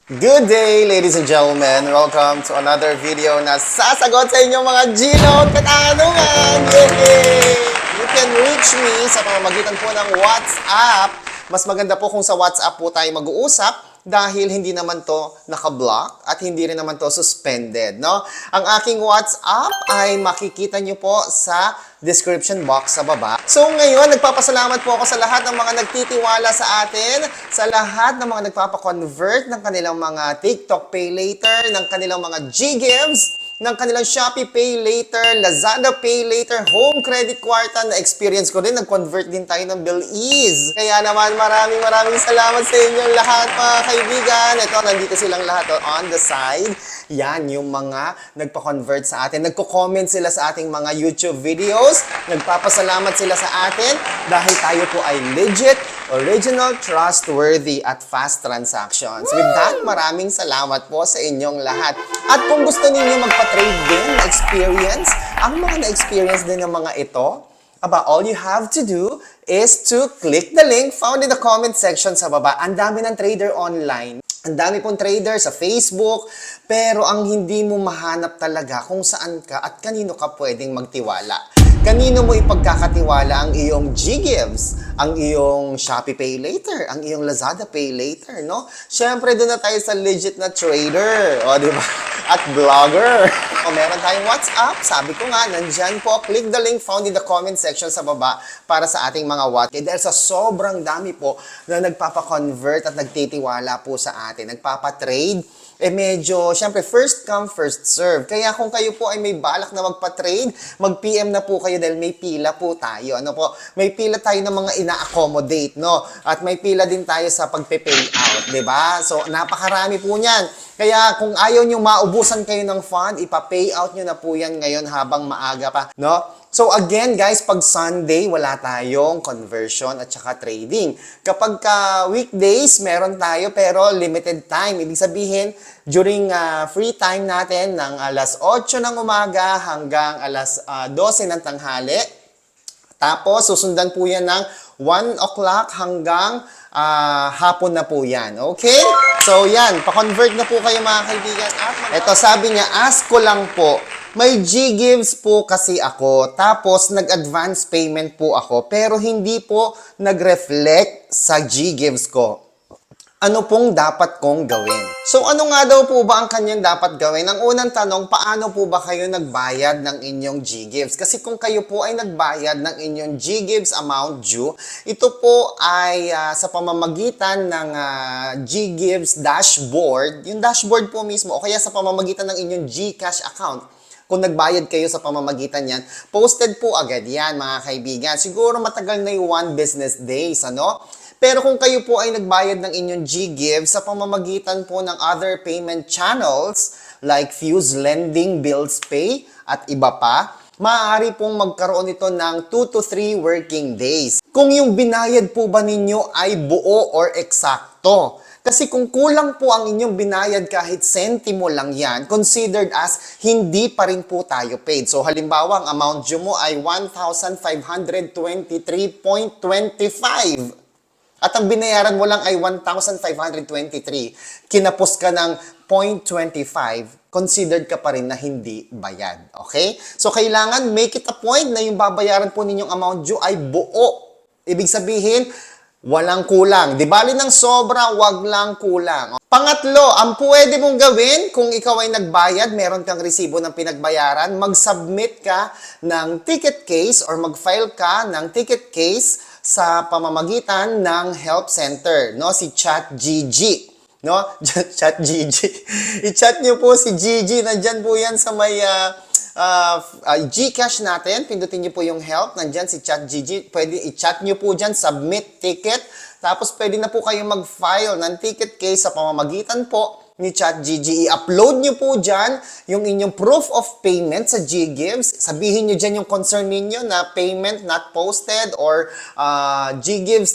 Good day, ladies and gentlemen. Welcome to another video na sasagot sa inyong mga Ginoon katanungan. Yay! You can reach me sa pamamagitan po ng WhatsApp. Mas maganda po kung sa WhatsApp po tayo mag-uusap dahil hindi naman to naka-block at hindi rin naman to suspended, no? Ang aking WhatsApp ay makikita nyo po sa description box sa baba. So ngayon, nagpapasalamat po ako sa lahat ng mga nagtitiwala sa atin, sa lahat ng mga nagpapakonvert ng kanilang mga TikTok Pay Later, ng kanilang mga G-Gives, ng kanilang Shopee Pay Later, Lazada Pay Later, Home Credit Kwarta. Na experience ko din, nag-convert din tayo ng Belize. Kaya naman maraming salamat sa inyo lahat mga kaibigan. Ito, nandito silang lahat on the side. Yan, yung mga nagpa-convert sa atin. Nagko-comment sila sa ating mga YouTube videos. Nagpapasalamat sila sa atin dahil tayo po ay legit, original, trustworthy, at fast transactions. With that, maraming salamat po sa inyong lahat. At kung gusto ninyo magpa-trade din, experience, ang mga na-experience din ng mga ito, all you have to do is to click the link found in the comment section sa baba. Ang dami ng trader online. Ang dami pong trader sa Facebook, pero ang hindi mo mahanap talaga kung saan ka at kanino ka pwedeng magtiwala. Kanino mo ipagkakatiwala ang iyong G-Gives, ang iyong Shopee Pay Later, ang iyong Lazada Pay Later, no? Siyempre, doon na tayo sa legit na trader, di ba? At vlogger. Meron tayong WhatsApp. Sabi ko nga, nandyan po. Click the link found in the comment section sa baba para sa ating mga WhatsApp. Dahil sa sobrang dami po na nagpapa-convert at nagtitiwala po sa atin, nagpapa-trade, medyo, syempre, first come, first serve. Kaya kung kayo po ay may balak na magpa-trade, mag-PM na po kayo dahil may pila po tayo. Ano po? May pila tayo ng mga ina-accommodate, no? At may pila din tayo sa pagpe-pay out, di ba? So, napakarami po niyan. Kaya kung ayaw nyo maubusan kayo ng fund, ipa-pay out nyo na po yan ngayon habang maaga pa, no? So again guys, pag Sunday, wala tayong conversion at saka trading. Kapag weekdays, meron tayo pero limited time. Ibig sabihin, during free time natin ng alas 8 ng umaga hanggang alas 12 ng tanghali. Tapos susundan po yan ng 1 o'clock hanggang hapon na po yan. Okay? So yan, pa-convert na po kayo mga kaibigan. Ito sabi niya, ask ko lang po. May G-Gives po kasi ako, tapos nag-advance payment po ako, pero hindi po nag-reflect sa G-Gives ko. Ano pong dapat kong gawin? So ano nga daw po ba ang kanyang dapat gawin? Ang unang tanong, paano po ba kayo nagbayad ng inyong G-Gives? Kasi kung kayo po ay nagbayad ng inyong G-Gives amount due, ito po ay sa pamamagitan ng G-Gives dashboard, yung dashboard po mismo, o kaya sa pamamagitan ng inyong GCash account. Kung nagbayad kayo sa pamamagitan yan, posted po agad yan, mga kaibigan. Siguro matagal na yung 1 business days, ano? Pero kung kayo po ay nagbayad ng inyong G-Give sa pamamagitan po ng other payment channels like Fuse Lending, Bills Pay, at iba pa, maaari pong magkaroon ito ng 2 to 3 working days. Kung yung binayad po ba ninyo ay buo or eksakto. Kasi kung kulang po ang inyong binayad kahit sentimo lang yan, considered as hindi pa rin po tayo paid. So halimbawa, ang amount due mo ay 1,523.25. At ang binayaran mo lang ay 1,523. Kinapos ka ng 0.25, considered ka pa rin na hindi bayad. Okay? So kailangan make it a point na yung babayaran po ninyong amount due ay buo. Ibig sabihin, walang kulang. Di bali ng sobra, wag lang kulang. Pangatlo, ang pwede mong gawin kung ikaw ay nagbayad, meron kang resibo ng pinagbayaran, mag-submit ka ng ticket case or mag-file ka ng ticket case sa pamamagitan ng help center, no? Si ChatGG. No? ChatGG. I-chat nyo po si Gigi. Nandyan po yan sa may GCash natin. Pindutin nyo po yung help. Nandyan si ChatGG. Pwede i-chat nyo po dyan. Submit ticket. Tapos pwede na po kayong mag-file ng ticket case sa pamamagitan po ni ChatGG. I-upload nyo po dyan yung inyong proof of payment sa G-Gives. Sabihin nyo dyan yung concern ninyo na payment not posted or G-Gives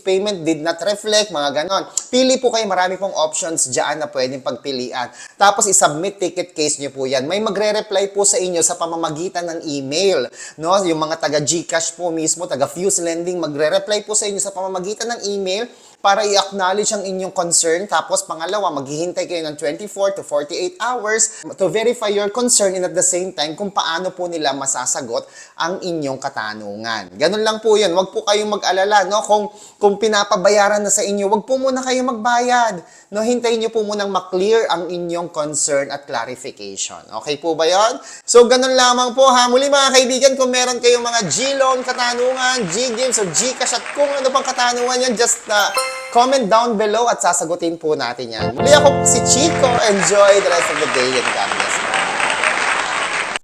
payment did not reflect, mga ganon. Pili po kayo, marami pong options dyan na pwedeng pagpilian. Tapos i-submit ticket case nyo po yan. May magre-reply po sa inyo sa pamamagitan ng email. No? Yung mga taga Gcash po mismo, taga Fuse Lending, magre-reply po sa inyo sa pamamagitan ng email para i-acknowledge ang inyong concern. Tapos pangalawa, maghihintay kayo ng 24 to 48 hours to verify your concern and at the same time kung paano po nila masasagot ang inyong katanungan. Ganun lang po yun. Huwag po kayong mag-alala. No? Kung pinapabayaran na sa inyo, huwag po muna kayong magbayad. No? Hintayin nyo po munang maklear ang inyong concern at clarification. Okay po ba yun? So, ganun lamang po ha. Muli mga kaibigan, kung meron kayong mga G-loan katanungan, G-games, o G-cash at kung ano pang katanungan yan, just comment down below at sasagutin po natin yan. Muli ako si Chico. Enjoy the rest of the day and God bless.